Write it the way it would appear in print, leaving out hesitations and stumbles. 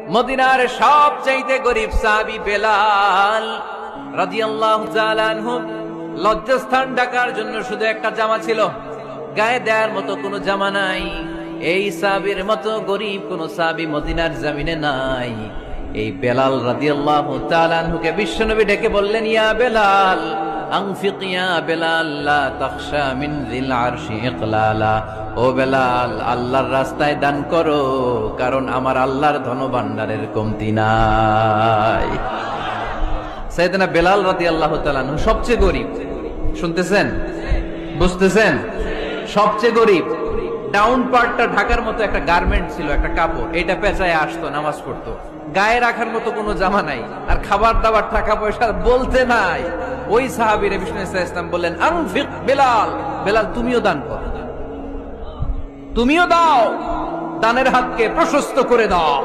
মদিনার সবচাইতে গরিব সাহাবী বেলাল রাদিয়াল্লাহু তাআলা আনহু লজ্জাস্থান ঢাকার জন্য শুধু একটা জামা ছিল, গায়ে দেওয়ার মতো কোনো জামা নাই। এই সাহাবীর মতো গরিব কোন সাহাবী মদিনার জমিনে নাই। এই বেলাল রাদিয়াল্লাহু তাআলা আনহুকে বিশ্বনবী ডেকে বললেন, ইয়া বেলাল আনফিক ইয়া বেলাল লা তাখশা মিন যিল আরশি ইকলালা। ও বেলাল, আল্লাহর রাস্তায় দান করো, কারণ আমার আল্লাহর ধনভাণ্ডারের কমতি নাই। সাইয়েদনা বেলাল রাদিয়াল্লাহু তাআলা আনহু সবচেয়ে গরিব। শুনতেছেন, বুঝতেছেন? সবচেয়ে গরিব। ডাউন পার্টটা ঢাকার মতো একটা গার্মেন্ট ছিল, একটা কাপড়, এটা পেঁচায় আসতো, নামাজ পড়তো। গায়ে রাখার মতো কোনো জামা নাই, আর খাবার দাবার টাকা পয়সা বলতে নাই। ওই সাহাবীরে বিষ্ণু ইসলাম বললেন, আনফিক বেলাল, বেলাল তুমিও দান করো, তুমিও দাও, দানের হাতকে প্রশস্ত করে দাও।